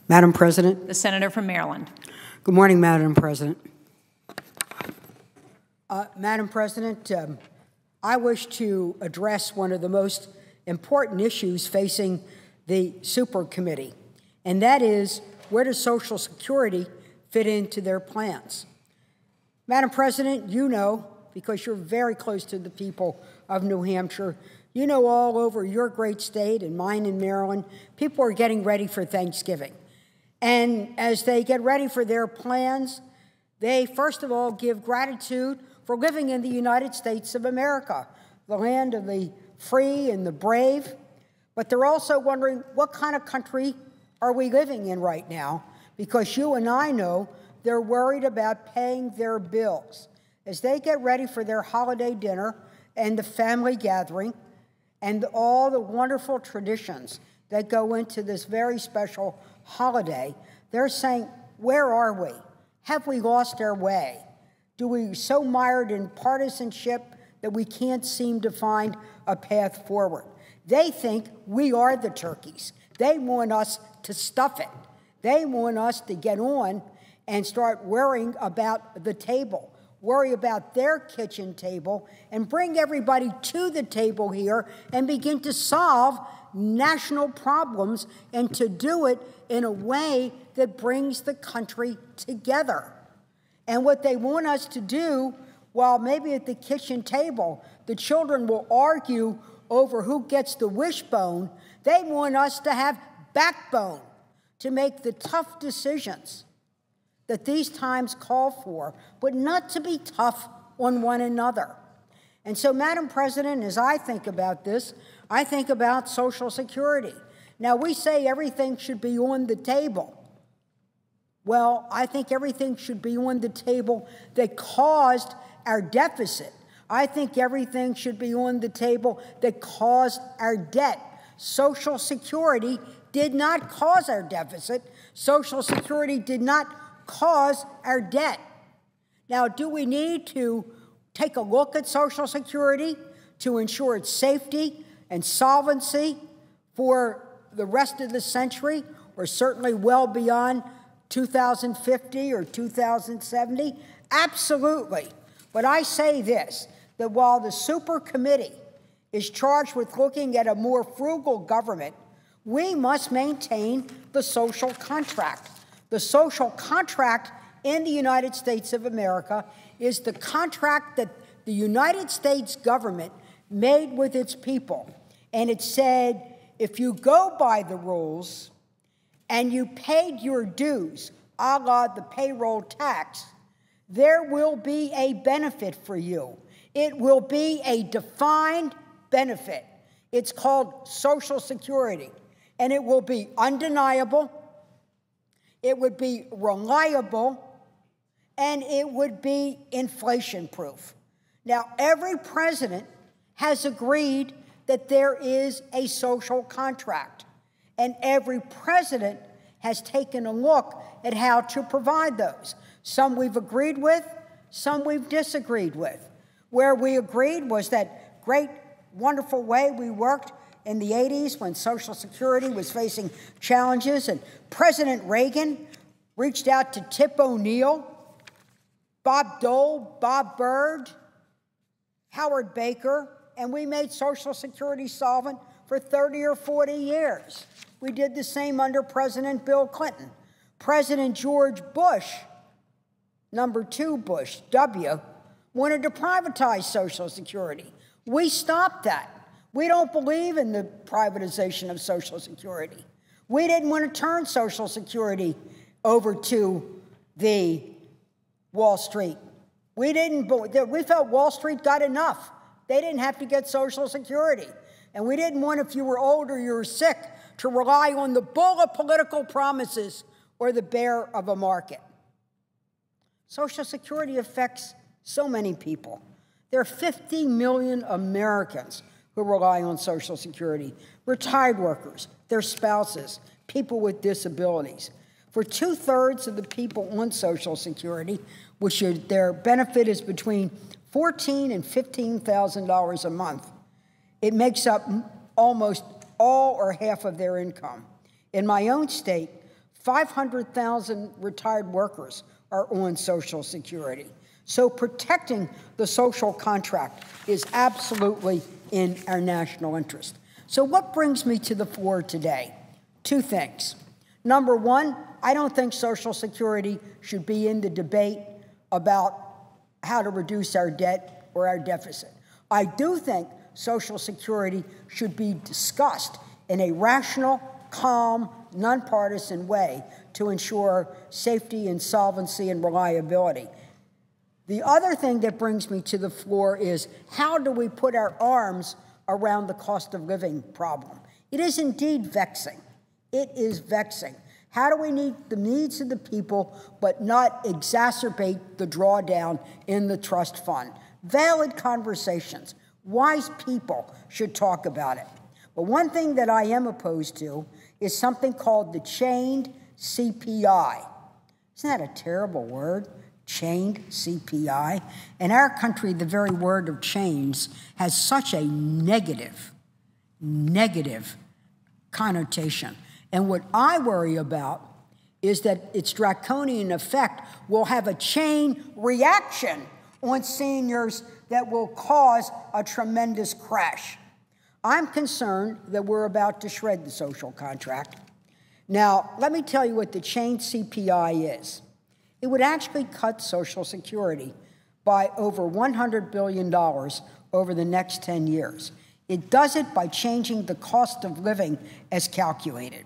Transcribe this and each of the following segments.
Madam President. The senator from Maryland. Good morning, Madam President. Madam President, I wish to address one of the most important issues facing the Super Committee, and that is, where does Social Security fit into their plans? Madam President, you know, because you're very close to the people of New Hampshire, you know all over your great state and mine in Maryland, people are getting ready for Thanksgiving. And as they get ready for their plans, they first of all give gratitude for living in the United States of America, the land of the free and the brave. But they're also wondering, what kind of country are we living in right now? Because you and I know they're worried about paying their bills. As they get ready for their holiday dinner and the family gathering and all the wonderful traditions that go into this very special holiday, they're saying, where are we? Have we lost our way? Do we so mired in partisanship that we can't seem to find a path forward? They think we are the turkeys. They want us to stuff it. They want us to get on and start worrying about the table, worry about their kitchen table, and bring everybody to the table here and begin to solve national problems, and to do it in a way that brings the country together. And what they want us to do, while maybe at the kitchen table the children will argue over who gets the wishbone, they want us to have backbone to make the tough decisions that these times call for, but not to be tough on one another. And so, Madam President, as I think about this, I think about Social Security. Now, we say everything should be on the table. Well, I think everything should be on the table that caused our deficit. I think everything should be on the table that caused our debt. Social Security did not cause our deficit. Social Security did not cause our debt. Now, do we need to take a look at Social Security to ensure its safety and solvency for the rest of the century, or certainly well beyond 2050 or 2070? Absolutely. But I say this, that while the Super Committee is charged with looking at a more frugal government, we must maintain the social contract. The social contract in the United States of America is the contract that the United States government made with its people. And it said, if you go by the rules and you paid your dues, a la the payroll tax, there will be a benefit for you. It will be a defined benefit. It's called Social Security, and it will be undeniable, it would be reliable, and it would be inflation-proof. Now, every president has agreed that there is a social contract, and every president has taken a look at how to provide those. Some we've agreed with, some we've disagreed with. Where we agreed was that great, wonderful way we worked in the 80s when Social Security was facing challenges, and President Reagan reached out to Tip O'Neill, Bob Dole, Bob Byrd, Howard Baker, and we made Social Security solvent for 30 or 40 years. We did the same under President Bill Clinton. President George Bush, number 2 Bush, W, wanted to privatize Social Security. We stopped that. We don't believe in the privatization of Social Security. We didn't want to turn Social Security over to the Wall Street. We felt Wall Street got enough. They didn't have to get Social Security. And we didn't want, if you were old or you were sick, to rely on the bull of political promises or the bear of a market. Social Security affects so many people. There are 50 million Americans who rely on Social Security: retired workers, their spouses, people with disabilities. For 2/3 of the people on Social Security, their benefit is between $14,000 and $15,000 a month, it makes up almost all or half of their income. In my own state, 500,000 retired workers are on Social Security. So protecting the social contract is absolutely in our national interest. So what brings me to the floor today? Two things. Number one, I don't think Social Security should be in the debate about how to reduce our debt or our deficit. I do think Social Security should be discussed in a rational, calm, nonpartisan way to ensure safety and solvency and reliability. The other thing that brings me to the floor is, how do we put our arms around the cost of living problem? It is indeed vexing. It is vexing. How do we meet the needs of the people but not exacerbate the drawdown in the trust fund? Valid conversations. Wise people should talk about it. But one thing that I am opposed to is something called the chained CPI. Isn't that a terrible word? Chained CPI. In our country, the very word of chains has such a negative connotation. And what I worry about is that its draconian effect will have a chain reaction on seniors that will cause a tremendous crash. I'm concerned that we're about to shred the social contract. Now, let me tell you what the chained CPI is. It would actually cut Social Security by over $100 billion over the next 10 years. It does it by changing the cost of living as calculated.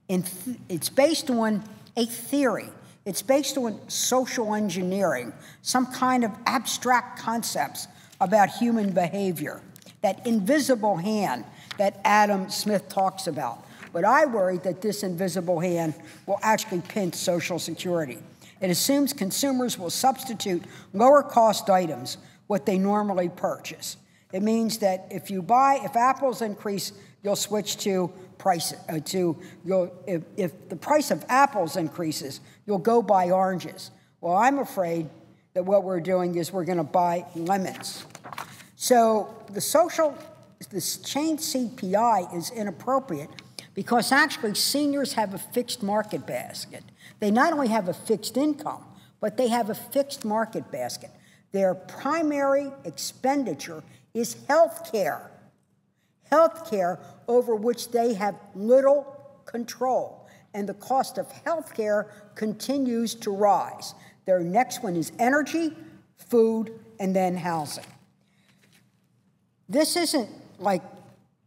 It's based on a theory. It's based on social engineering, some kind of abstract concepts about human behavior, that invisible hand that Adam Smith talks about. But I worry that this invisible hand will actually pinch Social Security. It assumes consumers will substitute lower-cost items what they normally purchase. It means that if apples increase, you'll switch to if the price of apples increases, you'll go buy oranges. Well, I'm afraid that what we're doing is we're going to buy lemons. So this chained CPI is inappropriate because actually seniors have a fixed market basket. They not only have a fixed income, but they have a fixed market basket. Their primary expenditure is health care over which they have little control. And the cost of health care continues to rise. Their next one is energy, food, and then housing. This isn't like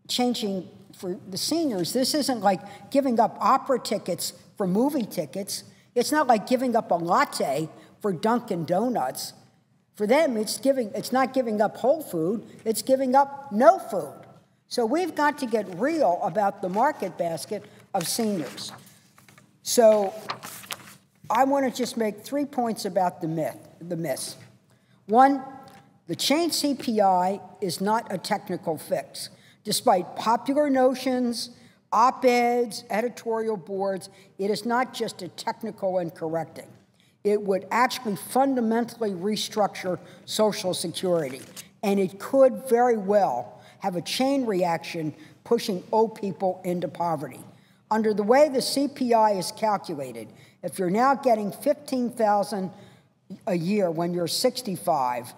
changing for the seniors. This isn't like giving up opera tickets for movie tickets. It's not like giving up a latte for Dunkin' Donuts. For them, it's not giving up whole food, it's giving up no food. So we've got to get real about the market basket of seniors. So I want to just make 3 points about the myths. One, the chained CPI is not a technical fix. Despite popular notions, op-eds, editorial boards, it is not just a technical and correcting. It would actually fundamentally restructure Social Security, and it could very well have a chain reaction pushing old people into poverty. Under the way the CPI is calculated, if you're now getting $15,000 a year when you're 65,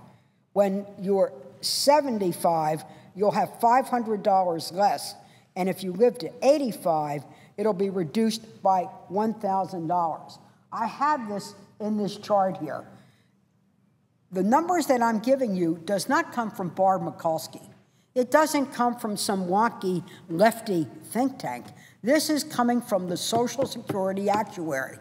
when you're 75, you'll have $500 less, and if you live to 85, it'll be reduced by $1,000. I have this in this chart here. The numbers that I'm giving you does not come from Barbara Mikulski. It doesn't come from some wonky lefty think tank. This is coming from the Social Security actuary.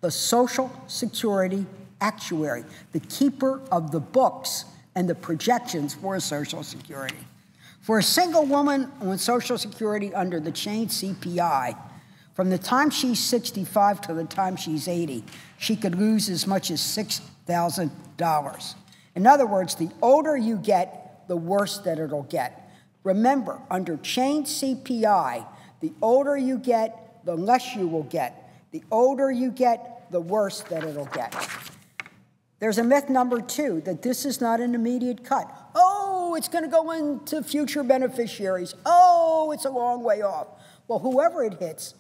The Social Security actuary, the keeper of the books and the projections for Social Security. For a single woman on Social Security under the chained CPI, from the time she's 65 to the time she's 80, she could lose as much as $6,000. In other words, the older you get, the worse that it'll get. Remember, under chained CPI, the older you get, the less you will get. The older you get, the worse that it'll get. There's a myth number 2, that this is not an immediate cut. Oh, it's going to go into future beneficiaries. Oh, it's a long way off. Well, whoever it hits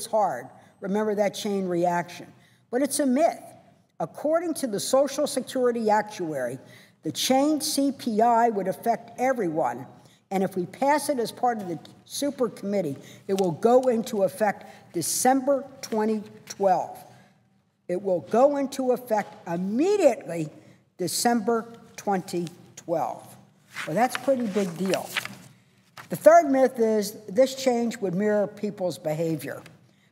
hard. Remember that chain reaction. But it's a myth. According to the Social Security actuary, the chain CPI would affect everyone, and if we pass it as part of the super committee, it will go into effect December 2012. It will go into effect immediately December 2012. Well, that's a pretty big deal. The third myth is this change would mirror people's behavior,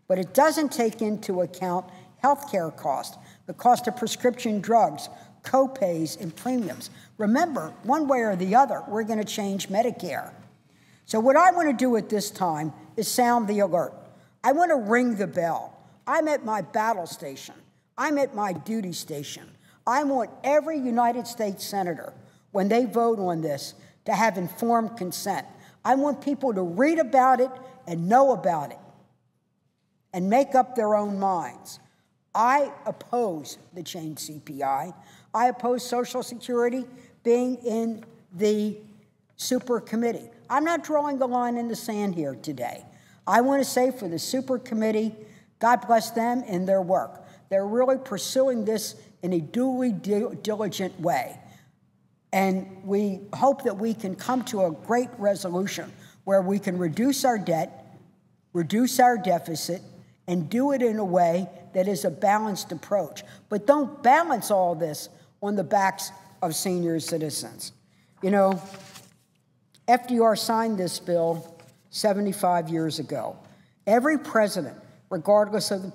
but it doesn't take into account health care costs, the cost of prescription drugs, co-pays, and premiums. Remember, one way or the other, we're going to change Medicare. So what I want to do at this time is sound the alert. I want to ring the bell. I'm at my battle station. I'm at my duty station. I want every United States senator, when they vote on this, to have informed consent. I want people to read about it and know about it and make up their own minds. I oppose the chain CPI. I oppose Social Security being in the super committee. I'm not drawing the line in the sand here today. I want to say for the super committee, God bless them in their work. They're really pursuing this in a duly diligent way. And we hope that we can come to a great resolution where we can reduce our debt, reduce our deficit, and do it in a way that is a balanced approach. But don't balance all this on the backs of senior citizens. You know, FDR signed this bill 75 years ago. Every president, regardless of the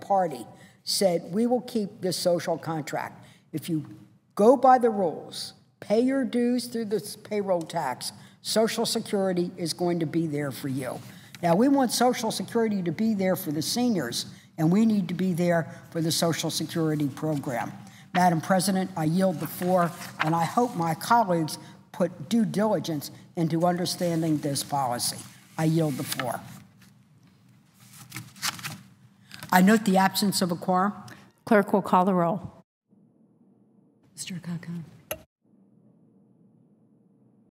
party, said, we will keep this social contract. If you go by the rules, pay your dues through this payroll tax, Social Security is going to be there for you. Now, we want Social Security to be there for the seniors, and we need to be there for the Social Security program. Madam President, I yield the floor, and I hope my colleagues put due diligence into understanding this policy. I yield the floor. I note the absence of a quorum. Clerk will call the roll. Mr. Akaka.